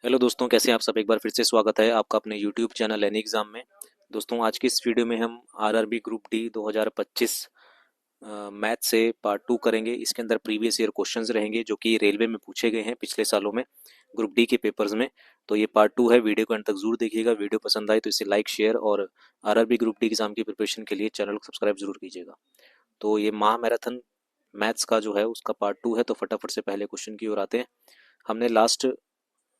Hello दोस्तों, कैसे हैं आप सब। एक बार फिर से स्वागत है आपका अपने यूट्यूब चैनल एनी एग्ज़ाम में। दोस्तों, आज की इस वीडियो में हम आरआरबी ग्रुप डी 2025 मैथ से पार्ट 2 करेंगे। इसके अंदर प्रीवियस ईयर क्वेश्चंस रहेंगे जो कि रेलवे में पूछे गए हैं पिछले सालों में ग्रुप डी के पेपर्स में। तो ये पार्ट 2 है। वीडियो को अंत तक जरूर देखिएगा। वीडियो पसंद आए तो इसे लाइक, शेयर और आरआरबी ग्रुप डी एग्ज़ाम की प्रिपरेशन के लिए चैनल को सब्सक्राइब जरूर कीजिएगा। तो ये महा मैराथन मैथ्स का जो है उसका पार्ट 2 है। तो फटाफट से पहले क्वेश्चन की ओर आते हैं। हमने लास्ट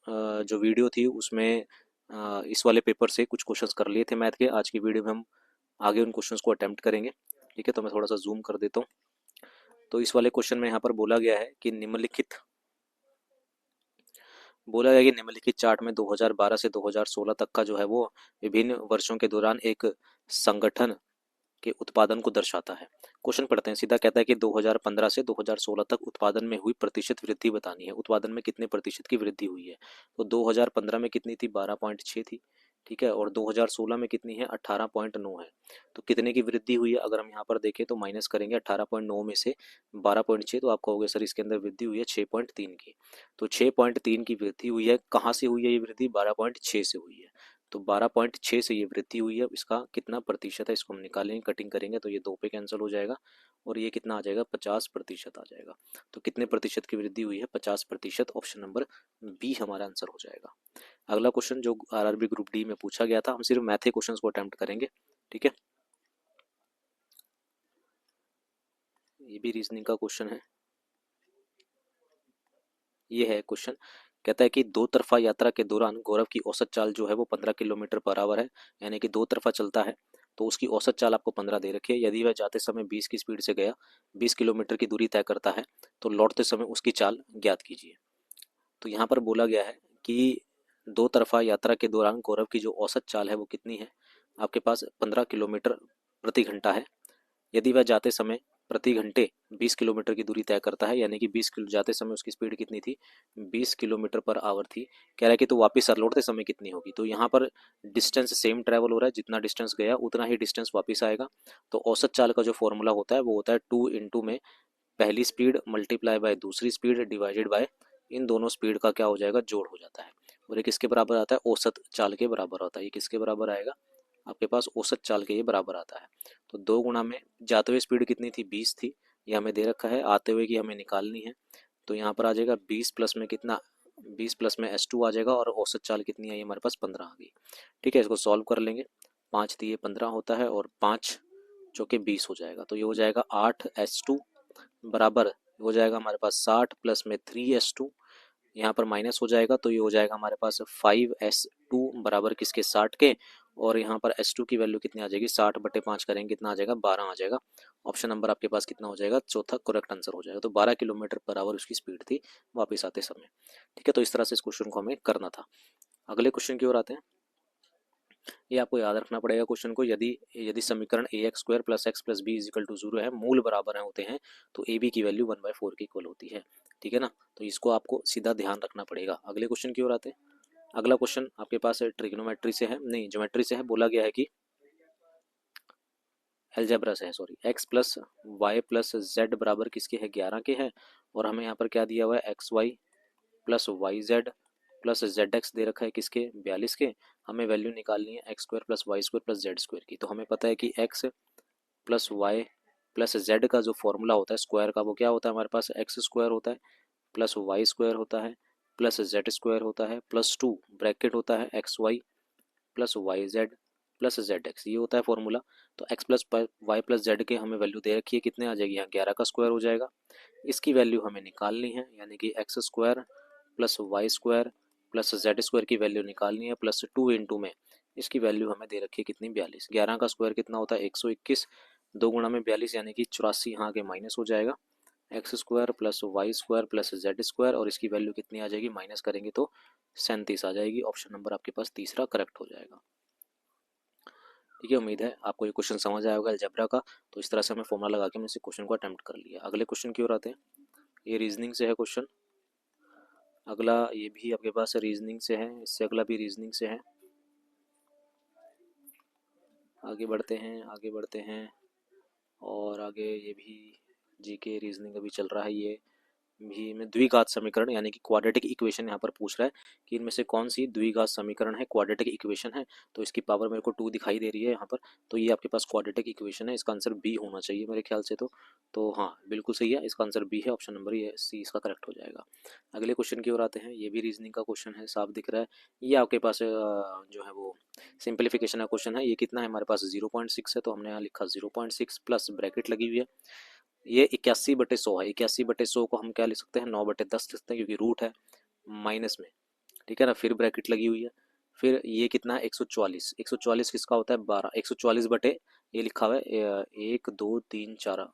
जो वीडियो थी उसमें इस वाले पेपर से कुछ क्वेश्चंस कर लिए थे मैथ के। आज की वीडियो में हम आगे उन क्वेश्चंस को अटेम्प्ट करेंगे। ठीक है, तो मैं थोड़ा सा जूम कर देता हूँ। तो इस वाले क्वेश्चन में यहाँ पर बोला गया कि निम्नलिखित चार्ट में 2012 से 2016 तक का जो है वो विभिन्न वर्षों के दौरान एक संगठन के उत्पादन को दर्शाता है। क्वेश्चन पढ़ते हैं। सीधा कहता है कि 2015 से 2016 तक उत्पादन में हुई प्रतिशत वृद्धि बतानी है। उत्पादन में कितने प्रतिशत की वृद्धि हुई है। तो 2015 में कितनी थी, 12.6 थी। ठीक है, और 2016 में कितनी है, 18.9 है। तो कितने की वृद्धि हुई है, अगर हम यहाँ पर देखें तो माइनस करेंगे 18.9 में से 12.6, तो आप कहोगे सर इसके अंदर वृद्धि हुई है 6.3 की। तो 6.3 की वृद्धि हुई है। कहाँ से हुई है ये वृद्धि, 12.6 से हुई है। तो 12.6 से ये वृद्धि हुई है। इसका कितना प्रतिशत है इसको हम निकालेंगे, कटिंग करेंगे तो ये 2 पे कैंसिल हो जाएगा और ये कितना आ जाएगा, 50% आ जाएगा। तो कितने प्रतिशत की वृद्धि हुई है, 50%। ऑप्शन नंबर बी हमारा आंसर हो जाएगा। अगला क्वेश्चन जो आरआरबी ग्रुप डी में पूछा गया था, हम सिर्फ मैथ के क्वेश्चंस को अटेम्प्ट करेंगे। ठीक है, ये भी रीजनिंग का क्वेश्चन है। ये है क्वेश्चन। कहता है कि दो तरफा यात्रा के दौरान गौरव की औसत चाल जो है वो 15 किलोमीटर पर आवर है। यानी कि दो तरफा चलता है तो उसकी औसत चाल आपको 15 दे रखी है। यदि वह जाते समय 20 की स्पीड से गया, 20 किलोमीटर की दूरी तय करता है, तो लौटते समय उसकी चाल ज्ञात कीजिए। तो यहाँ पर बोला गया है कि दो तरफा यात्रा के दौरान गौरव की जो औसत चाल है वो कितनी है, आपके पास 15 किलोमीटर प्रति घंटा है। यदि वह जाते समय प्रति घंटे 20 किलोमीटर की दूरी तय करता है, यानी कि 20 किलो जाते समय उसकी स्पीड कितनी थी, 20 किलोमीटर पर आवर थी। कह रहा है कि तो वापस लौटते समय कितनी होगी। तो यहाँ पर डिस्टेंस सेम ट्रैवल हो रहा है, जितना डिस्टेंस गया उतना ही डिस्टेंस वापस आएगा। तो औसत चाल का जो फॉर्मूला होता है वो होता है 2 इंटू में पहली स्पीड मल्टीप्लाई बाय दूसरी स्पीड डिवाइडेड बाय इन दोनों स्पीड का क्या हो जाएगा, जोड़ हो जाता है। और ये किसके बराबर आता है, औसत चाल के बराबर होता है। ये किसके बराबर आएगा, आपके पास औसत चाल के ये बराबर आता है। तो 2 गुणा में जाते हुए स्पीड कितनी थी, 20 थी, ये हमें दे रखा है। आते हुए की हमें निकालनी है। तो यहाँ पर आ जाएगा 20 प्लस में कितना, 20 प्लस में S2 आ जाएगा और औसत चाल कितनी आई हमारे पास, 15 आ गई। ठीक है, इसको सॉल्व कर लेंगे। 5 दिए 15 होता है और 5 जो कि 20 हो जाएगा। तो ये हो जाएगा 8S2 बराबर हो जाएगा हमारे पास 60 प्लस में 3S2, यहाँ पर माइनस हो जाएगा तो ये हो जाएगा हमारे पास 5S2 बराबर किसके, 60 के। और यहाँ पर S2 की वैल्यू कितनी आ जाएगी, 60/5 करेंगे कितना आ जाएगा, 12 आ जाएगा। ऑप्शन नंबर आपके पास कितना हो जाएगा, चौथा करेक्ट आंसर हो जाएगा। तो 12 किलोमीटर पर आवर उसकी स्पीड थी वापस आते समय। ठीक है, तो इस तरह से इस क्वेश्चन को हमें करना था। अगले क्वेश्चन की ओर आते हैं। ये आपको याद रखना पड़ेगा क्वेश्चन को। यदि यदि समीकरण ax² + x + b = 0 है, मूल बराबर होते हैं, तो ab की वैल्यू 1/4 के इक्वल होती है। ठीक है ना, तो इसको आपको सीधा ध्यान रखना पड़ेगा। अगले क्वेश्चन की ओर आते हैं। अगला क्वेश्चन आपके पास ट्रिग्नोमेट्री से है, नहीं ज्योमेट्री से है। बोला गया है कि एलजेब्रा से है, सॉरी, x + y + z बराबर किसके है, 11 के है। और हमें यहाँ पर क्या दिया हुआ है, xy + yz + zx दे रखा है किसके, 42 के। हमें वैल्यू निकालनी है x² + y² + z² की। तो हमें पता है कि x + y + z का जो फॉर्मूला होता है स्क्वायर का, वो क्या होता है हमारे पास, x² होता है प्लस y² होता है प्लस z² होता है +2 ब्रैकेट होता है xy + yz + zx, ये होता है फॉर्मूला। तो x + y + z के हमें वैल्यू दे रखी है, कितने आ जाएगी, यहाँ 11 का स्क्वायर हो जाएगा। इसकी वैल्यू हमें निकालनी है, यानी कि x² + y² + z² की वैल्यू निकालनी है। +2 इंटू में इसकी वैल्यू हमें दे रखी है कितनी, 42। 11 का स्क्वायर कितना होता है, 121। 2 गुणा में 42 यानी कि 84, यहाँ आगे माइनस हो जाएगा। x² + y² + z² और इसकी वैल्यू कितनी आ जाएगी, माइनस करेंगे तो 37 आ जाएगी। ऑप्शन नंबर आपके पास तीसरा करेक्ट हो जाएगा। ठीक है, उम्मीद है आपको ये क्वेश्चन समझ आया होगा अलजेब्रा का। तो इस तरह से हमें फॉर्मूला लगा के हमने इस क्वेश्चन को अटेम्प्ट कर लिया। अगले क्वेश्चन की ओर आते हैं। ये रीजनिंग से है क्वेश्चन। अगला ये भी आपके पास रीजनिंग से है, इससे अगला भी रीजनिंग से है। आगे बढ़ते हैं, आगे बढ़ते हैं। और आगे ये भी जीके रीजनिंग अभी चल रहा है ये। भी में द्विघात समीकरण यानी कि क्वाड्रेटिक इक्वेशन यहाँ पर पूछ रहा है कि इनमें से कौन सी द्विघात समीकरण है, क्वाड्रेटिक इक्वेशन है। तो इसकी पावर मेरे को 2 दिखाई दे रही है यहाँ पर, तो ये आपके पास क्वाड्रेटिक इक्वेशन है। इसका आंसर बी होना चाहिए मेरे ख्याल से। तो हाँ बिल्कुल सही है, इसका आंसर बी है, ऑप्शन नंबर ये सी इसका करेक्ट हो जाएगा। अगले क्वेश्चन की ओर आते हैं। ये भी रीजनिंग का क्वेश्चन है, साफ दिख रहा है। ये आपके पास जो है वो सिंप्लीफिकेशन का क्वेश्चन है। ये कितना है हमारे पास 0.6 है, तो हमने यहाँ लिखा 0.6 प्लस ब्रैकेट लगी हुई है। ये 81/100 है। 81/100 को हम क्या लिख सकते हैं, 9/10 लिख सकते हैं, क्योंकि रूट है माइनस में, ठीक है ना। फिर ब्रैकेट लगी हुई है। फिर ये कितना है 144। 144 किसका होता है 12। 144 बटे ये लिखा हुआ है 1 2 3 4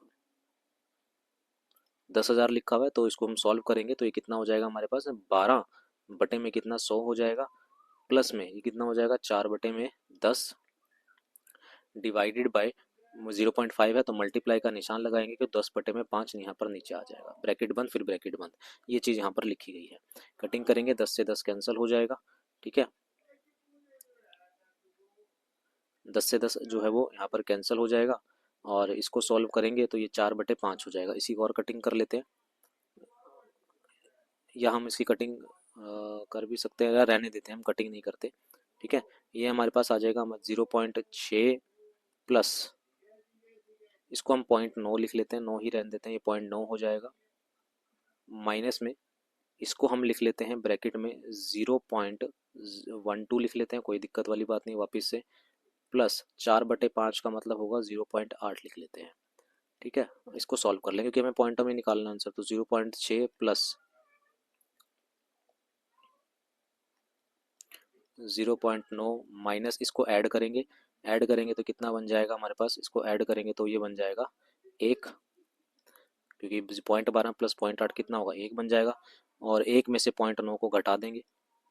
10,000 लिखा हुआ है। तो इसको हम सॉल्व करेंगे तो ये कितना हो जाएगा हमारे पास 12 बटे में कितना 100 हो जाएगा, प्लस में ये कितना हो जाएगा 4 बटे में 10 डिवाइडेड बाय 0.5 है, तो मल्टीप्लाई का निशान लगाएंगे कि 10 बटे में 5 यहाँ पर नीचे आ जाएगा। ब्रैकेट बंद, फिर ब्रैकेट बंद, ये चीज़ यहाँ पर लिखी गई है। कटिंग करेंगे 10 से 10 कैंसिल हो जाएगा, ठीक है। 10 से 10 जो है वो यहाँ पर कैंसिल हो जाएगा, और इसको सॉल्व करेंगे तो ये 4/5 हो जाएगा। इसी को और कटिंग कर लेते हैं, या हम इसकी कटिंग कर भी सकते हैं, या रहने देते हैं, हम कटिंग नहीं करते, ठीक है। ये हमारे पास आ जाएगा 0.6 प्लस, इसको हम 0.9 लिख लेते हैं, 9 ही रहने देते हैं, ये 0.9 हो जाएगा। माइनस में इसको हम लिख लेते हैं ब्रैकेट में 0.12 लिख लेते हैं, कोई दिक्कत वाली बात नहीं। वापस से प्लस 4/5 का मतलब होगा 0.8 लिख लेते हैं, ठीक है। इसको सॉल्व कर लेंगे क्योंकि हमें पॉइंटों में निकालना आंसर। तो 0.6 प्लस 0.9 माइनस, इसको ऐड करेंगे। ऐड करेंगे तो कितना बन जाएगा हमारे पास, इसको ऐड करेंगे तो ये बन जाएगा 1, क्योंकि 0.12 प्लस 0.8 कितना होगा 1 बन जाएगा। और 1 में से 0.9 को घटा देंगे,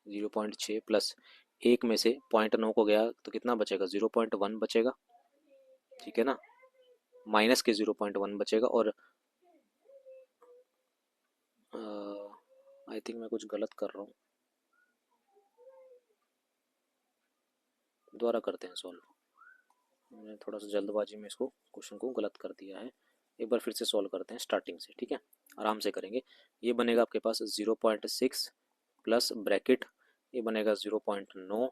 0.6 प्लस 1 में से 0.9 को गया तो कितना बचेगा 0.1 बचेगा, ठीक है ना। माइनस के 0.1 बचेगा। और आई थिंक मैं कुछ गलत कर रहा हूँ, दोबारा करते हैं सॉल्व। मैंने थोड़ा सा जल्दबाजी में इसको क्वेश्चन को गलत कर दिया है। एक बार फिर से सॉल्व करते हैं स्टार्टिंग से, ठीक है, आराम से करेंगे। ये बनेगा आपके पास 0.6 प्लस ब्रैकेट, ये बनेगा 0.9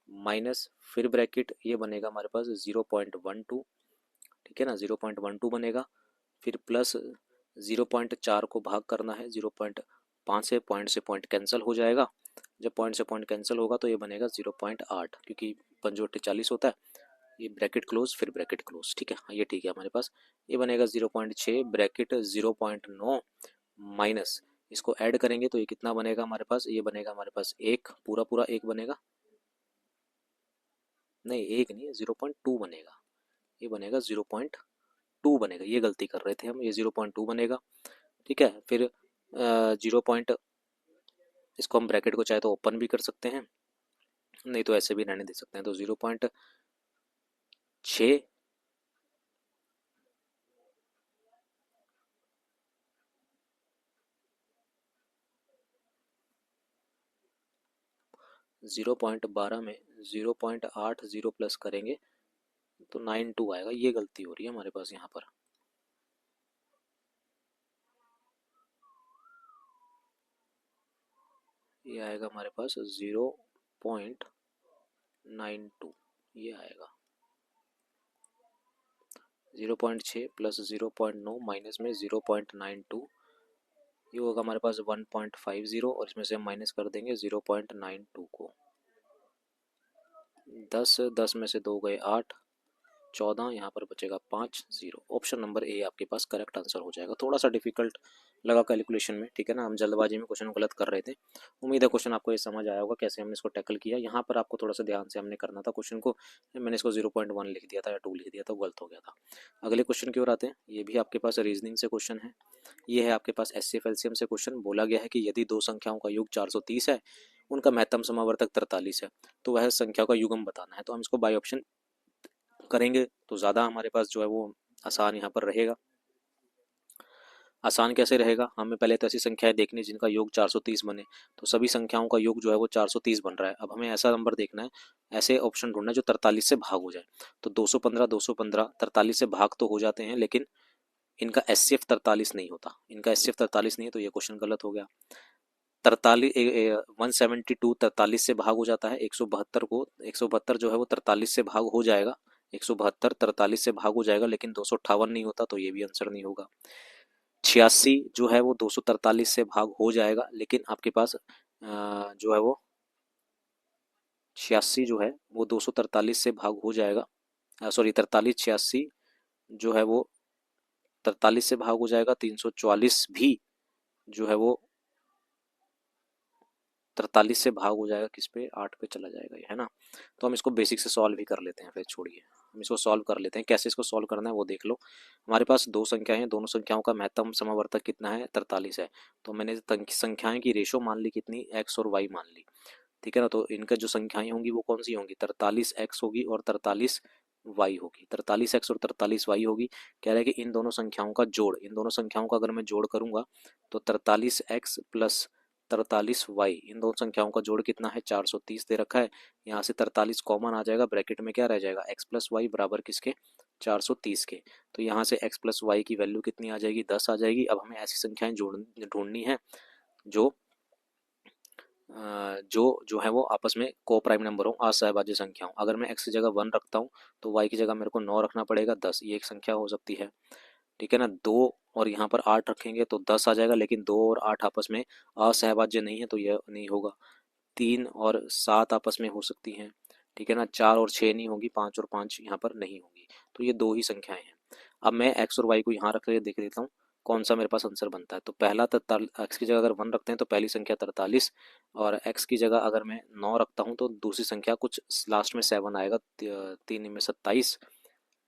माइनस, फिर ब्रैकेट, ये बनेगा हमारे पास 0.12, ठीक है ना, 0.12 बनेगा। फिर प्लस 0.4 को भाग करना है 0.5 से, पॉइंट से पॉइंट कैंसिल हो जाएगा। जब पॉइंट से पॉइंट कैंसिल होगा तो ये बनेगा 0.8, क्योंकि 5/40 होता है। ये ब्रैकेट क्लोज, फिर ब्रैकेट क्लोज, ठीक है। ये ठीक है हमारे पास। ये बनेगा 0.6 ब्रैकेट 0.9 माइनस, इसको ऐड करेंगे तो ये कितना बनेगा हमारे पास, ये बनेगा हमारे पास 1, पूरा पूरा 1 बनेगा, नहीं 1 नहीं है 0.2 बनेगा, ये बनेगा 0.2 बनेगा, ये गलती कर रहे थे हम, ये 0.2 बनेगा, ठीक है। फिर 0 पॉइंट, इसको हम ब्रैकेट को चाहे तो ओपन भी कर सकते हैं, नहीं तो ऐसे भी रहने दे सकते हैं। तो 0.6 0.12 में 0.80 प्लस करेंगे तो 92 आएगा। ये गलती हो रही है हमारे पास यहाँ पर, ये आएगा हमारे पास 0.92, ये आएगा 0.6 प्लस 0.9 माइनस में 0.92, ये होगा हमारे पास 1.50, और इसमें से हम माइनस कर देंगे 0.92 को। 10 में से 2 गए 8, 14, यहाँ पर बचेगा 5, 0। ऑप्शन नंबर ए आपके पास करेक्ट आंसर हो जाएगा। थोड़ा सा डिफिकल्ट लगा कैलकुलेशन में, ठीक है ना, हम जल्दबाजी में क्वेश्चन गलत कर रहे थे। उम्मीद है क्वेश्चन आपको ये समझ आया होगा कैसे हमने इसको टैकल किया। यहाँ पर आपको थोड़ा सा ध्यान से हमने करना था क्वेश्चन को, मैंने इसको 0.1 लिख दिया था या 2 लिख दिया था, गलत हो गया था। अगले क्वेश्चन की ओर आते हैं। ये भी आपके पास रीजनिंग से क्वेश्चन है। ये है आपके पास एचसीएफ एलसीएम से क्वेश्चन। बोला गया है कि यदि दो संख्याओं का योग 430 है, उनका महत्तम समावर्तक 43 है, तो वह संख्या का युग्म बताना है। तो हम इसको बाय ऑप्शन करेंगे तो ज़्यादा हमारे पास जो है वो आसान यहाँ पर रहेगा। आसान कैसे रहेगा, हमें पहले तो ऐसी संख्याएं देखनी जिनका योग 430 बने। तो सभी संख्याओं का योग जो है वो 430 बन रहा है। अब हमें ऐसा नंबर देखना है, ऐसे ऑप्शन ढूंढना है जो 43 से भाग हो जाए। तो 215 215 43 से भाग तो हो जाते हैं, लेकिन इनका HCF 43 नहीं होता, इनका HCF 43 नहीं है, तो ये क्वेश्चन गलत हो गया। 43 172 43 से भाग हो जाता है, 172 को 172 जो है वो 43 से भाग हो जाएगा, 172 43 से भाग हो जाएगा, लेकिन 258 नहीं होता, तो ये भी आंसर नहीं होगा। 86 जो है वो 243 से भाग हो जाएगा, लेकिन आपके पास जो है वो 86 जो है वो 243 से भाग हो जाएगा, सॉरी 43 86 जो है वो 43 से भाग हो जाएगा, 344 भी जो है वो 43 से भाग हो जाएगा, किस पे 8 पे चला जाएगा ये, है ना। तो हम इसको बेसिक से सॉल्व ही कर लेते हैं, फिर छोड़िए, हम इसको सॉल्व कर लेते हैं। कैसे इसको सॉल्व करना है वो देख लो। हमारे पास दो संख्याएं हैं, दोनों संख्याओं का महत्तम समावर्तक कितना है, 43 है। तो मैंने संख्याएं की रेशो मान ली कितनी, एक्स और वाई मान ली, ठीक है ना। तो इनका जो संख्याएं होंगी वो कौन सी होंगी, 43x होगी और 43y होगी, 43x और 43y होगी। कह रहा है कि इन दोनों संख्याओं का जोड़, इन दोनों संख्याओं का अगर मैं जोड़ करूंगा तो 43x प्लस 43y, इन दोनों संख्याओं का जोड़ कितना है, 430 दे रखा है। यहाँ से 43 कॉमन आ जाएगा, ब्रैकेट में क्या रह जाएगा, x प्लस वाई बराबर किसके, 430 के। तो यहाँ से x प्लस वाई की वैल्यू कितनी आ जाएगी, 10 आ जाएगी। अब हमें ऐसी संख्याएं ढूंढनी है जो जो जो है वो आपस में को प्राइम नंबर हो, असहभाज्य संख्या हो। अगर मैं x की जगह 1 रखता हूँ तो y की जगह मेरे को 9 रखना पड़ेगा, 10, ये एक संख्या हो सकती है, ठीक है ना। 2 और यहाँ पर 8 रखेंगे तो 10 आ जाएगा, लेकिन 2 और 8 आपस में असहभाज्य नहीं है, तो यह नहीं होगा। 3 और 7 आपस में हो सकती हैं, ठीक है ना। 4 और 6 नहीं होगी, 5 और 5 यहाँ पर नहीं होगी, तो ये दो ही संख्याएं हैं। अब मैं x और y को यहाँ रख के देख लेता हूँ कौन सा मेरे पास आंसर बनता है। तो पहला x की जगह अगर 1 रखते हैं तो पहली संख्या 43, और x की जगह अगर मैं 9 रखता हूँ तो दूसरी संख्या कुछ लास्ट में 7 आएगा, 3 में 27,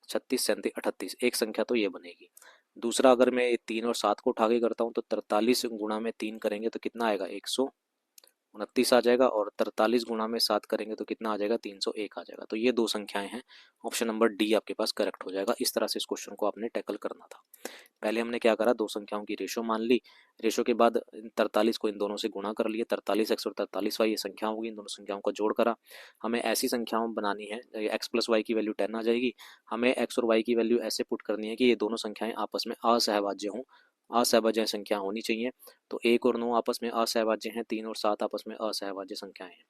36 37 38, एक संख्या तो ये बनेगी। दूसरा अगर मैं 3 और 7 को उठा के करता हूँ तो 43 गुणा में 3 करेंगे तो कितना आएगा, 129 आ जाएगा, और 43 गुणा में 7 करेंगे तो कितना आ जाएगा, 301 आ जाएगा। तो ये दो संख्याएं हैं, ऑप्शन नंबर डी आपके पास करेक्ट हो जाएगा। इस तरह से इस क्वेश्चन को आपने टैकल करना था। पहले हमने क्या करा, दो संख्याओं की रेशो मान ली, रेशो के बाद 43 को इन दोनों से गुणा कर लिया, 43x और 43y ये संख्या होगी, इन दोनों संख्याओं का जोड़ करा। हमें ऐसी संख्याओं बनानी है, x प्लस वाई की वैल्यू 10 आ जाएगी। हमें x और y की वैल्यू ऐसे पुट करनी है कि ये दोनों संख्याएं आपस में असहभाज्य हों, असहभाज्य संख्या होनी चाहिए। तो 1 और 9 आपस में असहभाज्य हैं, 3 और 7 आपस में असहभाज्य संख्याएं हैं।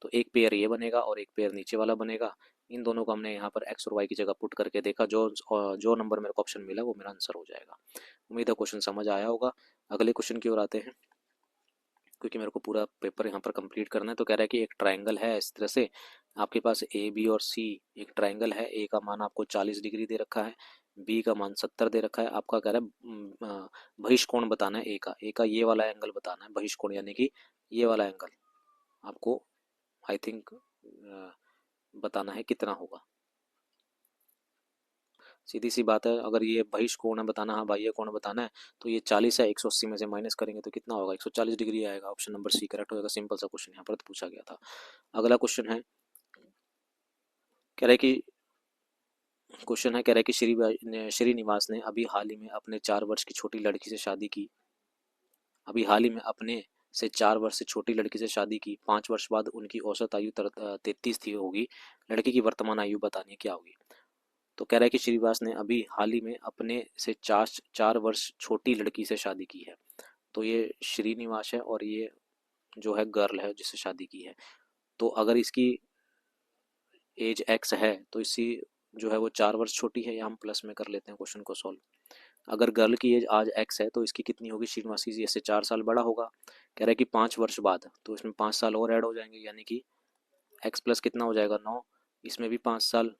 तो एक पेयर ये बनेगा और एक पेयर नीचे वाला बनेगा। इन दोनों को हमने यहाँ पर x और y की जगह पुट करके देखा, जो नंबर मेरे को ऑप्शन मिला वो मेरा आंसर हो जाएगा। उम्मीद है क्वेश्चन समझ आया होगा। अगले क्वेश्चन की ओर आते हैं, क्योंकि मेरे को पूरा पेपर यहाँ पर कंप्लीट करना है। तो कह रहा है कि एक ट्रायंगल है इस तरह से, आपके पास ए बी और सी एक ट्रायंगल है, ए का मान आपको 40 डिग्री दे रखा है, बी का मान 70 दे रखा है। आपका कह रहा है बहिष्कोण बताना है, ए का ये वाला एंगल बताना है, बहिष्कोण यानी कि ये वाला एंगल आपको आई थिंक बताना है कितना होगा। सीधी सी बात है, अगर ये बहिष्कोण है बताना, हाँ बाह्य कोण बताना है, तो ये 40 है, 180 में से माइनस करेंगे तो कितना होगा, 140 डिग्री आएगा। ऑप्शन नंबर सी करेक्ट होगा। सिंपल सा क्वेश्चन यहाँ पर पूछा गया था। अगला क्वेश्चन है, कह रहा है कि श्रीनिवास ने अभी हाल ही में अपने 4 वर्ष की छोटी लड़की से शादी की। अभी हाल ही में अपने से 4 वर्ष से छोटी लड़की से शादी की, 5 वर्ष बाद उनकी औसत आयु 33 थी होगी। लड़की की वर्तमान आयु बतानी है क्या होगी। तो कह रहा है कि श्रीनिवास ने अभी हाल ही में अपने से 4 वर्ष छोटी लड़की से शादी की है। तो ये श्रीनिवास है और ये जो है गर्ल है जिससे शादी की है। तो अगर इसकी एज एक्स है तो इसी जो है वो 4 वर्ष छोटी है, या हम प्लस में कर लेते हैं क्वेश्चन को सॉल्व। अगर गर्ल की एज आज एक्स है तो इसकी कितनी होगी, श्रीनिवास की इससे 4 साल बड़ा होगा। कह रहा है कि 5 वर्ष बाद, तो इसमें 5 साल और ऐड हो जाएंगे, यानी कि एक्स प्लस कितना हो जाएगा 9, इसमें भी 5 साल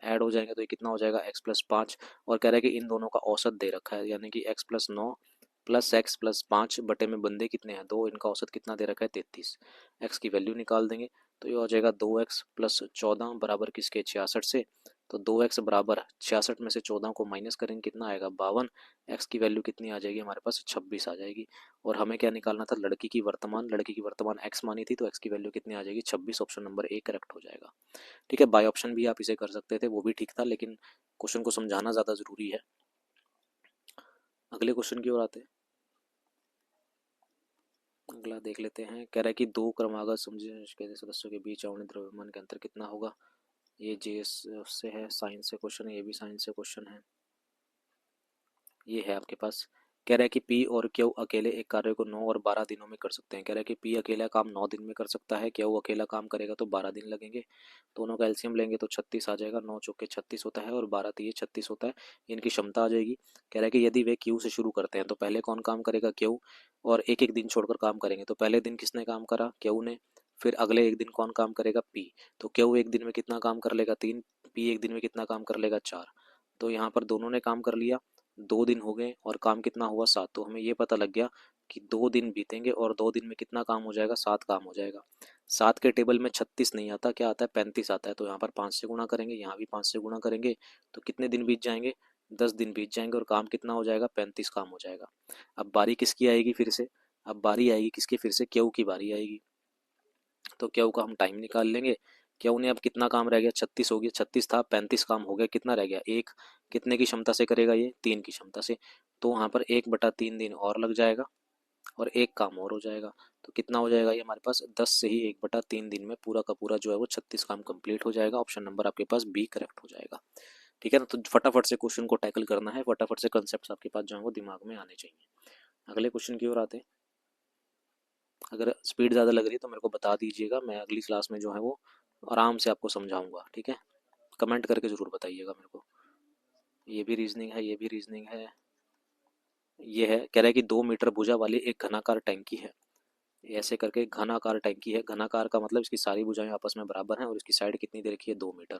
ऐड हो जाएंगे, तो ये कितना हो जाएगा एक्स प्लस 5। और कह रहा है कि इन दोनों का औसत दे रखा है, यानी कि x plus 9 plus x plus 5 बटे में बंदे कितने हैं 2, इनका औसत कितना दे रखा है 33। एक्स की वैल्यू निकाल देंगे तो ये हो जाएगा 2x प्लस 14 बराबर किसके 66 से। तो 2x बराबर 66 में से 14 को माइनस करेंगे कितना आएगा 52। एक्स की वैल्यू कितनी आ जाएगी हमारे पास 26 आ जाएगी। और हमें क्या निकालना था, लड़की की वर्तमान एक्स मानी थी, तो एक्स की वैल्यू कितनी आ जाएगी 26। ऑप्शन नंबर ए करेक्ट हो जाएगा। ठीक है, बाय ऑप्शन भी आप इसे कर सकते थे, वो भी ठीक था, लेकिन क्वेश्चन को समझाना ज़्यादा ज़रूरी है। अगले क्वेश्चन की ओर आते हैं। अगला देख लेते हैं। कह रहा है कि दो क्रमागत समझे सदस्यों के बीच अवनी द्रव्यमान के अंतर कितना होगा। ये जे से है, साइंस से क्वेश्चन है, ये भी साइंस से क्वेश्चन है। ये है आपके पास। कह रहा है कि पी और क्यू अकेले एक कार्य को 9 और 12 दिनों में कर सकते हैं। कह रहा है कि पी अकेला काम 9 दिन में कर सकता है, क्यू अकेला काम करेगा तो 12 दिन लगेंगे। दोनों का एलसीएम लेंगे तो 36 आ जाएगा, 9 चौके 36 होता है और 12 तिये 36 होता है। इनकी क्षमता आ जाएगी। कह रहा है कि यदि वे क्यू से शुरू करते हैं तो पहले कौन काम करेगा, क्यू, और एक एक दिन छोड़कर काम करेंगे। तो पहले दिन किसने काम करा, क्यू ने। फिर अगले एक दिन कौन काम करेगा, पी। तो क्यू एक दिन में कितना काम कर लेगा, 3। पी एक दिन में कितना काम कर लेगा, 4। तो यहाँ पर दोनों ने काम कर लिया, 2 दिन हो गए और काम कितना हुआ, 7। तो हमें ये पता लग गया कि 2 दिन बीतेंगे और 2 दिन में कितना काम हो जाएगा, 7 काम हो जाएगा। 7 के टेबल में 36 नहीं आता, क्या आता है, 35 आता है। तो यहाँ पर 5 से गुणा करेंगे, यहाँ भी 5 से गुणा करेंगे, तो कितने दिन बीत जाएंगे, 10 दिन बीत जाएंगे और काम कितना हो जाएगा, 35 काम हो जाएगा। अब बारी किसकी आएगी फिर से, अब बारी आएगी किसकी, फिर से क्यू की बारी आएगी। तो क्यू का हम टाइम निकाल लेंगे। क्यू ने अब कितना काम रह गया, 36 हो गया, 36 था 35 काम हो गया, कितना रह गया, एक। कितने की क्षमता से करेगा ये, 3 की क्षमता से। तो वहाँ पर 1/3 दिन और लग जाएगा और एक काम और हो जाएगा। तो कितना हो जाएगा ये हमारे पास, 10 से ही 1/3 दिन में पूरा का पूरा जो है वो 36 काम कंप्लीट हो जाएगा। ऑप्शन नंबर आपके पास बी करेक्ट हो जाएगा। ठीक है ना। तो फटाफट से क्वेश्चन को टैकल करना है, फटाफट से कंसेप्ट आपके पास जो है वो दिमाग में आने चाहिए। अगले क्वेश्चन की ओर आते हैं। अगर स्पीड ज़्यादा लग रही है तो मेरे को बता दीजिएगा, मैं अगली क्लास में जो है वो आराम से आपको समझाऊंगा। ठीक है, कमेंट करके ज़रूर बताइएगा मेरे को। ये भी रीजनिंग है, ये भी रीजनिंग है। ये है, कह रहा है कि 2 मीटर भुजा वाली एक घनाकार टैंकी है। ऐसे करके घनाकार टैंकी है, घनाकार का मतलब इसकी सारी भुजाएं आपस में बराबर हैं और इसकी साइड कितनी दे रखी है, 2 मीटर।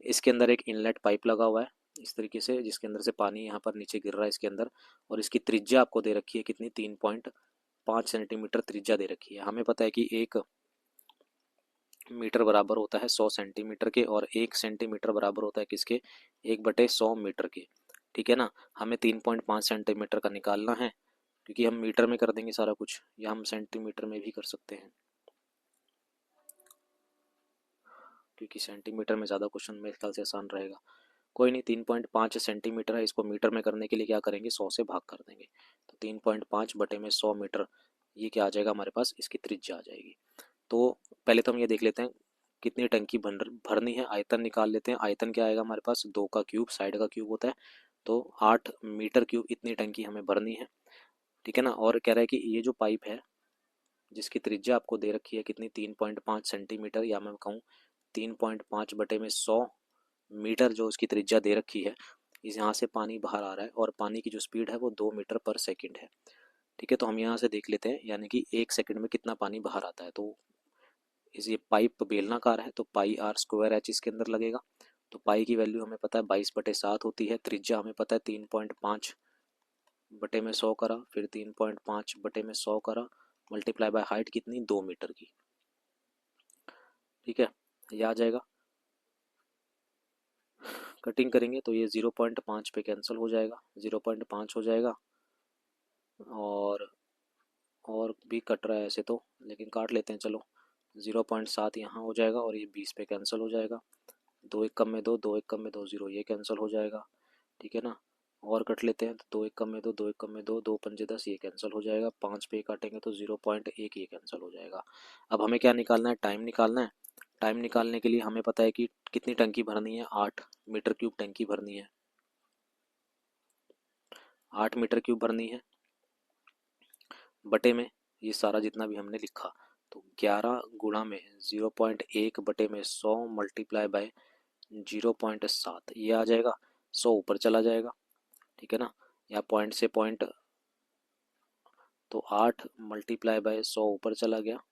इसके अंदर एक इनलेट पाइप लगा हुआ है इस तरीके से, जिसके अंदर से पानी यहाँ पर नीचे गिर रहा है इसके अंदर। और इसकी त्रिज्या आपको दे रखी है कितनी, 3.5 सेंटीमीटर त्रिज्या दे रखी है। हमें पता है कि 1 मीटर बराबर होता है 100 सेंटीमीटर के, और 1 सेंटीमीटर बराबर होता है किसके, 1/100 मीटर के। ठीक है ना। हमें 3.5 सेंटीमीटर का निकालना है, क्योंकि हम मीटर में कर देंगे सारा कुछ, या हम सेंटीमीटर में भी कर सकते हैं, क्योंकि सेंटीमीटर में ज़्यादा क्वेश्चन मेरे ख्याल से आसान रहेगा। कोई नहीं, 3.5 सेंटीमीटर है, इसको मीटर में करने के लिए क्या करेंगे, 100 से भाग कर देंगे। तो 3.5/100 मीटर, ये क्या आ जाएगा हमारे पास, इसकी त्रिज्या आ जाएगी। तो पहले तो हम ये देख लेते हैं कितनी टंकी भरनी है, आयतन निकाल लेते हैं। आयतन क्या आएगा हमारे पास, 2 का क्यूब, साइड का क्यूब होता है, तो 8 मीटर क्यूब इतनी टंकी हमें भरनी है। ठीक है ना। और कह रहा है कि ये जो पाइप है जिसकी त्रिज्या आपको दे रखी है कितनी, 3.5 सेंटीमीटर, या मैं कहूँ 3.5/100 मीटर, जो उसकी त्रिज्या दे रखी है, इस यहाँ से पानी बाहर आ रहा है और पानी की जो स्पीड है वो 2 मीटर पर सेकेंड है। ठीक है, तो हम यहाँ से देख लेते हैं, यानी कि 1 सेकंड में कितना पानी बाहर आता है। तो इस ये पाइप बेलनाकार है, तो πr² इसके अंदर लगेगा। तो पाई की वैल्यू हमें पता है 22/7 होती है। त्रिज्या हमें पता है 3.5/100 करा, फिर 3.5/100 करा, मल्टीप्लाई बाय हाइट कितनी, 2 मीटर की। ठीक है, ये आ जाएगा। कटिंग करेंगे तो ये 0.5 पे कैंसिल हो जाएगा, 0.5 हो जाएगा। और भी कट रहा है ऐसे तो, लेकिन काट लेते हैं चलो। 0.7 यहाँ हो जाएगा और ये 20 पे कैंसिल हो जाएगा। 2 एक कम में 2, 2 एक कम में 2, 0 ये कैंसिल हो जाएगा। ठीक है ना। और कट लेते हैं तो 2 एक कम में 2, 2 एक कम में 2, 2 पंजे 10, ये कैंसिल हो जाएगा। 5 पे काटेंगे तो 0.1 ये कैंसिल हो जाएगा। अब हमें क्या निकालना है, टाइम निकालना है। टाइम निकालने के लिए हमें पता है कि कितनी टंकी भरनी है, 8 मीटर क्यूब टंकी भरनी है, 8 मीटर क्यूब भरनी है। बटे में ये सारा जितना भी हमने लिखा, तो 11 गुणा में 0.1/100 मल्टीप्लाई बाय 0.7, ये आ जाएगा। 100 ऊपर चला जाएगा। ठीक है ना। या पॉइंट से पॉइंट, तो 8 मल्टीप्लाई बाय 100 ऊपर चला गया।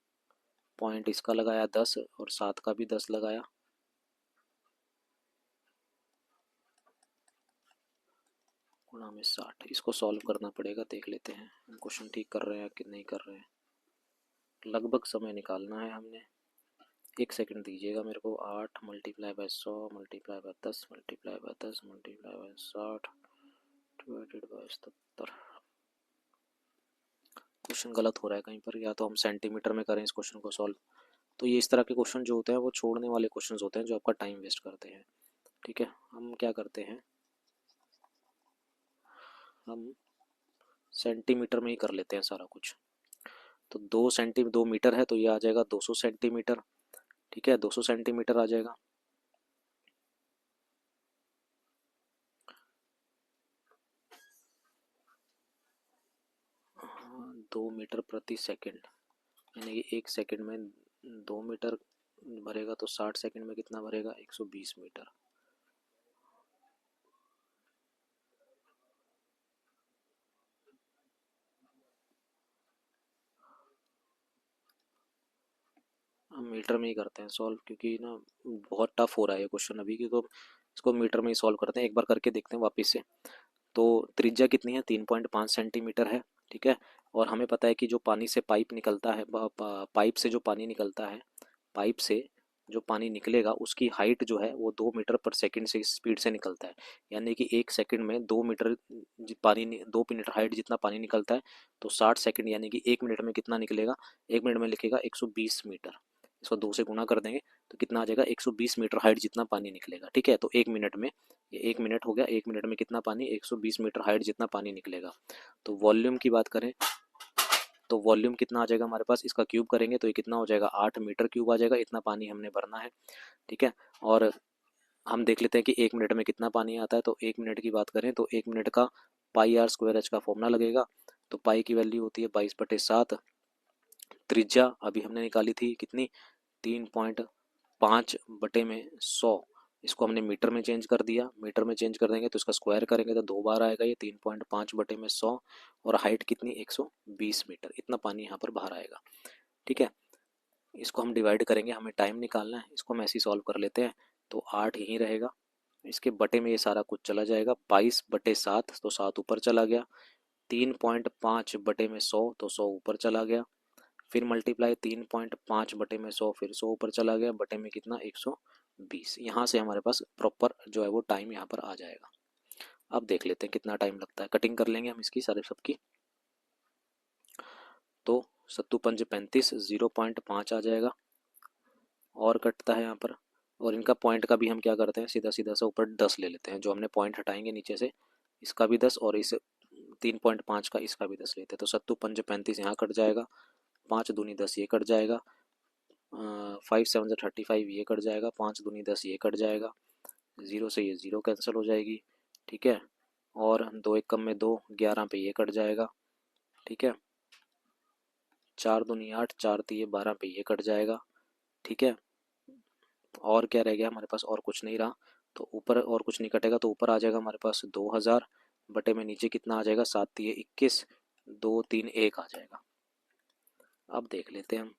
पॉइंट इसका लगाया 10 और 7 का भी 10 लगाया। गुणा में 60, इसको सॉल्व करना पड़ेगा, देख लेते हैं हम क्वेश्चन ठीक कर रहे हैं कि नहीं कर रहे हैं। लगभग समय निकालना है हमने, 1 सेकंड दीजिएगा मेरे को। 8 multiply by 100 multiply by 10 multiply by 10 multiply by 60 divided by 77। Question गलत हो रहा है कहीं पर, या तो हम सेंटीमीटर में करें इस क्वेश्चन को सॉल्व। तो ये इस तरह के क्वेश्चन जो होते हैं वो छोड़ने वाले क्वेश्चन होते हैं, जो आपका टाइम वेस्ट करते हैं। ठीक है, हम क्या करते हैं, हम सेंटीमीटर में ही कर लेते हैं सारा कुछ। तो 2 मीटर है तो ये आ जाएगा 200 सेंटीमीटर। ठीक है, 200 सेंटीमीटर आ जाएगा। 2 मीटर प्रति सेकंड, यानी कि 1 सेकंड में 2 मीटर भरेगा तो 60 सेकंड में कितना भरेगा, 120 मीटर। हम मीटर में ही करते हैं सॉल्व, क्योंकि ना बहुत टफ हो रहा है ये क्वेश्चन अभी की, तो इसको मीटर में ही सॉल्व करते हैं। एक बार करके देखते हैं वापस से। तो त्रिज्या कितनी है, 3.5 सेंटीमीटर है, ठीक है। और हमें पता है कि जो पानी से पाइप निकलता है, पाइप से जो पानी निकलता है, पाइप से जो पानी निकलेगा उसकी हाइट जो है वो 2 मीटर पर सेकंड से स्पीड से निकलता है, यानी कि 1 सेकंड में 2 मीटर पानी 2 मीटर हाइट जितना पानी निकलता है। तो 60 सेकंड यानी कि 1 मिनट में कितना निकलेगा, 1 मिनट में लिखेगा 120 मीटर। इसको 2 से गुना कर देंगे तो कितना आ जाएगा, 120 मीटर हाइट जितना पानी निकलेगा, ठीक है। तो 1 मिनट में, ये 1 मिनट हो गया, 1 मिनट में कितना पानी, 120 मीटर हाइट जितना पानी निकलेगा। तो वॉल्यूम की बात करें तो वॉल्यूम कितना आ जाएगा हमारे पास, इसका क्यूब करेंगे तो ये कितना हो जाएगा, 8 मीटर क्यूब आ जाएगा। इतना पानी हमने भरना है, ठीक है। और हम देख लेते हैं कि 1 मिनट में कितना पानी आता है। तो 1 मिनट की बात करें तो 1 मिनट का पाई आर स्क्वायर एच का फॉर्मूला लगेगा। तो पाई की वैल्यू होती है 22/7। त्रिज्या अभी हमने निकाली थी कितनी, 3.5/100। इसको हमने मीटर में चेंज कर दिया, मीटर में चेंज कर देंगे तो इसका स्क्वायर करेंगे तो 2 बार आएगा ये 3.5/100। और हाइट कितनी, 120 मीटर। इतना पानी यहाँ पर बाहर आएगा, ठीक है। इसको हम डिवाइड करेंगे, हमें टाइम निकालना है, इसको हम ऐसे ही सॉल्व कर लेते हैं। तो 8 यहीं रहेगा, इसके बटे में ये सारा कुछ चला जाएगा, 22/7 तो 7 ऊपर चला गया, 3.5/100 तो 100 ऊपर चला गया, फिर मल्टीप्लाई 3.5/100 फिर 100 ऊपर चला गया, बटे में कितना, 120। यहाँ से हमारे पास प्रॉपर जो है वो टाइम यहाँ पर आ जाएगा। अब देख लेते हैं कितना टाइम लगता है, कटिंग कर लेंगे हम इसकी सारे सबकी। तो 7×5 = 0.5 आ जाएगा, और कटता है यहाँ पर। और इनका पॉइंट का भी हम क्या करते हैं, सीधा सीधा सा ऊपर 10 ले लेते हैं, जो हमने पॉइंट हटाएंगे नीचे से, इसका भी 10 और इस 3.5 का इसका भी 10 लेते हैं। तो 7×5 यहाँ कट जाएगा, 5 दूनी 10 ये कट जाएगा, 5 7 35 ये कट जाएगा, 5 दूनी 10 ये कट जाएगा, 0 से ये 0 कैंसिल हो जाएगी, ठीक है। और 2 1 कम में 2, 11 पे ये कट जाएगा, ठीक है। 4 दूनी 8, 4 तिये 12 पे ये कट जाएगा, ठीक है। और क्या रह गया हमारे पास, और कुछ नहीं रहा। तो ऊपर और कुछ नहीं कटेगा, तो ऊपर आ जाएगा हमारे पास 2000, बटे में नीचे कितना आ जाएगा, 7 तिये 21, 2 3 1 आ जाएगा। अब देख लेते हैं हम,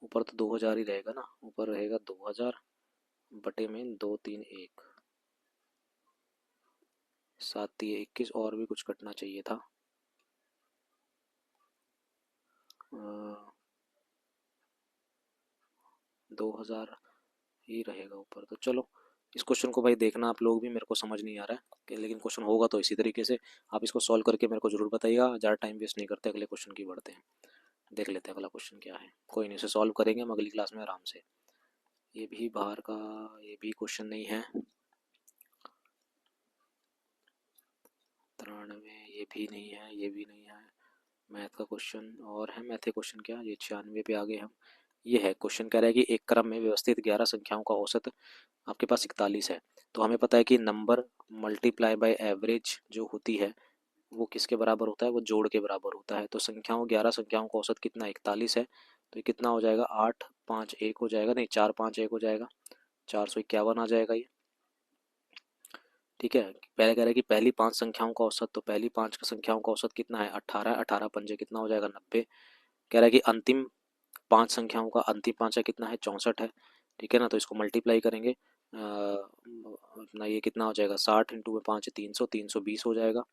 ऊपर तो 2000 ही रहेगा ना, ऊपर रहेगा 2000 बटे में 2 3 1, 7 तिये 21, और भी कुछ कटना चाहिए था, 2000 ही रहेगा ऊपर। तो चलो, इस क्वेश्चन को भाई देखना आप लोग भी, मेरे को समझ नहीं आ रहा है कि, लेकिन क्वेश्चन होगा तो इसी तरीके से। आप इसको सॉल्व करके मेरे को जरूर बताइएगा, ज़्यादा टाइम वेस्ट नहीं करते, अगले क्वेश्चन की बढ़ते हैं। देख लेते हैं अगला क्वेश्चन क्या है, कोई नहीं, उसे सॉल्व करेंगे हम अगली क्लास में आराम से। ये भी बाहर का, ये भी क्वेश्चन नहीं है, 93, ये भी नहीं है, ये भी नहीं है। मैथ का क्वेश्चन और है, मैथ के क्वेश्चन क्या, ये 96 पे आ गए हम। ये है क्वेश्चन, कह रहा है कि एक क्रम में व्यवस्थित 11 संख्याओं का औसत आपके पास 41 है। तो हमें पता है कि नंबर मल्टीप्लाई बाय एवरेज जो होती है वो किसके बराबर होता है, वो जोड़ के बराबर होता है। तो संख्याओं 11 संख्याओं का औसत कितना, 41 है। तो ये कितना हो जाएगा, 8 5 1 हो जाएगा, नहीं 4 5 1 हो जाएगा, 451 आ जाएगा ये, ठीक है। पहले कह रहा है कि पहली 5 संख्याओं का औसत, तो पहली 5 संख्याओं का औसत कितना है, 18, 18 पंजे कितना हो जाएगा, 90। कह रहा है कि अंतिम 5 संख्याओं का अंतिम 5 है कितना है, 64 है, ठीक है ना। तो इसको मल्टीप्लाई करेंगे, अपना ये कितना हो जाएगा, 60 इंटू में 5 300, 320 हो जाएगा,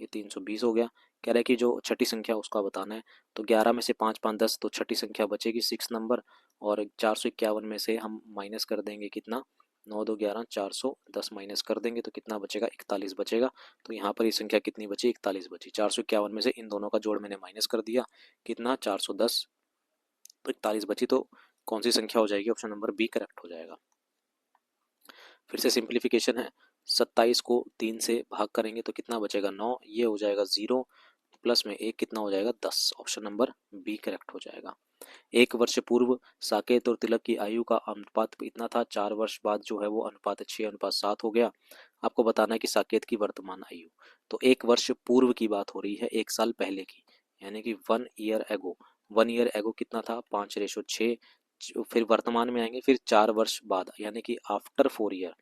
ये 320 हो गया। कह रहा है कि जो छठी संख्या उसका बताना है। तो 11 में से 5 5 10, तो छठी संख्या बचेगी 6 नंबर, और 451 में से हम माइनस कर देंगे कितना, 9 2 11, 410 माइनस कर देंगे तो कितना बचेगा, 41 बचेगा। तो यहाँ पर ये संख्या कितनी बची, 41 बची। 451 में से इन दोनों का जोड़ मैंने माइनस कर दिया, कितना, 410, तो 41 बची। तो कौन सी संख्या हो जाएगी, ऑप्शन नंबर बी करेक्ट हो जाएगा। फिर से सिंप्लीफिकेशन है, 27 को 3 से भाग करेंगे तो कितना बचेगा, 9, ये हो जाएगा 0, प्लस में 1 कितना हो जाएगा, 10। ऑप्शन नंबर बी करेक्ट हो जाएगा। 1 वर्ष पूर्व साकेत और तिलक की आयु का अनुपात इतना था, 4 वर्ष बाद जो है वो अनुपात 6:7 हो गया। आपको बताना है कि साकेत की वर्तमान आयु। तो 1 वर्ष पूर्व की बात हो रही है, 1 साल पहले की, यानी कि 1 ईयर एगो। 1 ईयर एगो कितना था, 5:6। फिर वर्तमान में आएंगे, फिर 4 वर्ष बाद, यानी कि आफ्टर 4 ईयर।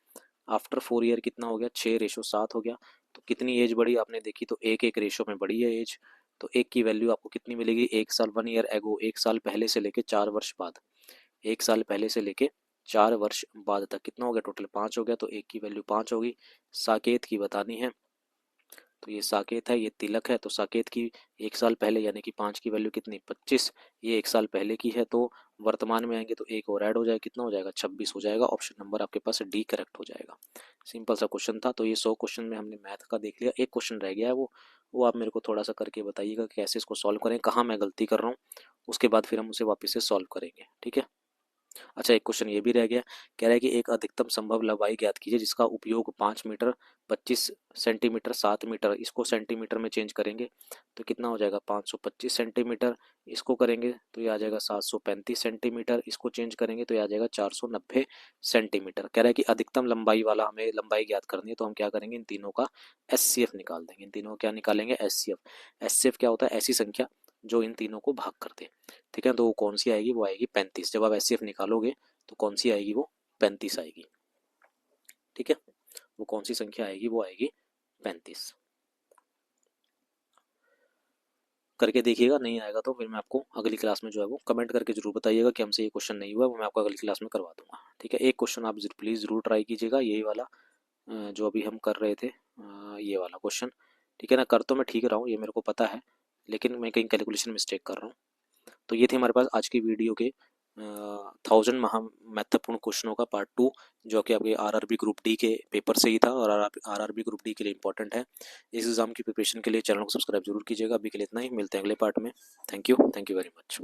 आफ्टर 4 ईयर कितना हो गया, 6:7 हो गया। तो कितनी एज बढ़ी आपने देखी, तो एक एक रेशो में बढ़ी है एज। तो एक की वैल्यू आपको कितनी मिलेगी, 1 साल, 1 ईयर एगो, 1 साल पहले से लेके 4 वर्ष बाद। 1 साल पहले से लेके 4 वर्ष बाद तक कितना हो गया, टोटल 5 हो गया। तो एक की वैल्यू 5 होगी। साकेत की बतानी है, तो ये साकेत है, ये तिलक है। तो साकेत की 1 साल पहले यानी कि 5 की वैल्यू कितनी, 25। ये 1 साल पहले की है, तो वर्तमान में आएंगे तो एक और ऐड हो जाएगा, कितना हो जाएगा, 26 हो जाएगा। ऑप्शन नंबर आपके पास डी करेक्ट हो जाएगा। सिंपल सा क्वेश्चन था। तो ये 100 क्वेश्चन में हमने मैथ का देख लिया। एक क्वेश्चन रह गया है, वो आप मेरे को थोड़ा सा करके बताइएगा कैसे इसको सॉल्व करें, कहाँ मैं गलती कर रहा हूँ। उसके बाद फिर हम उसे वापस से सॉल्व करेंगे, ठीक है। अच्छा, एक क्वेश्चन ये भी रह गया। कह रहा है कि एक अधिकतम संभव लंबाई ज्ञात कीजिए जिसका उपयोग 5 मीटर, 25 सेंटीमीटर, 7 मीटर, इसको सेंटीमीटर में चेंज करेंगे तो कितना हो जाएगा, 525 सेंटीमीटर। इसको करेंगे तो ये आ जाएगा 735 सेंटीमीटर। इसको चेंज करेंगे तो ये आ जाएगा 490 सेंटीमीटर। कह रहा है कि अधिकतम लंबाई वाला हमें लंबाई ज्ञात करनी है, तो हम क्या करेंगे, इन तीनों का एचसीएफ निकाल देंगे। इन तीनों का क्या निकालेंगे, एचसीएफ। एचसीएफ क्या होता है, ऐसी संख्या जो इन तीनों को भाग कर दे। ठीक है, तो वो कौन सी आएगी, वो आएगी 35। जब आप एचसीएफ निकालोगे तो कौन सी आएगी, वो 35 आएगी। ठीक है, वो कौन सी संख्या आएगी, वो आएगी 35। करके देखिएगा, नहीं आएगा तो फिर मैं आपको अगली क्लास में जो है वो कमेंट करके जरूर बताइएगा कि हमसे ये क्वेश्चन नहीं हुआ, वो मैं आपको अगली क्लास में करवा दूंगा। ठीक है, एक क्वेश्चन आप प्लीज़ जरूर ट्राई कीजिएगा, यही वाला जो अभी हम कर रहे थे, ये वाला क्वेश्चन। ठीक है ना, कर तो मैं ठीक रहा हूँ, ये मेरे को पता है, लेकिन मैं कहीं कैलकुलेशन मिस्टेक कर रहा हूँ। तो ये थे हमारे पास आज की वीडियो के 1000 महा महत्वपूर्ण क्वेश्चनों का पार्ट 2, जो कि आपके आरआरबी ग्रुप डी के पेपर से ही था और आरआरबी ग्रुप डी के लिए इंपॉर्टेंट है। इस एग्जाम की प्रिपरेशन के लिए चैनल को सब्सक्राइब जरूर कीजिएगा। अभी के लिए इतना ही, मिलते हैं अगले पार्ट में। Thank you very much.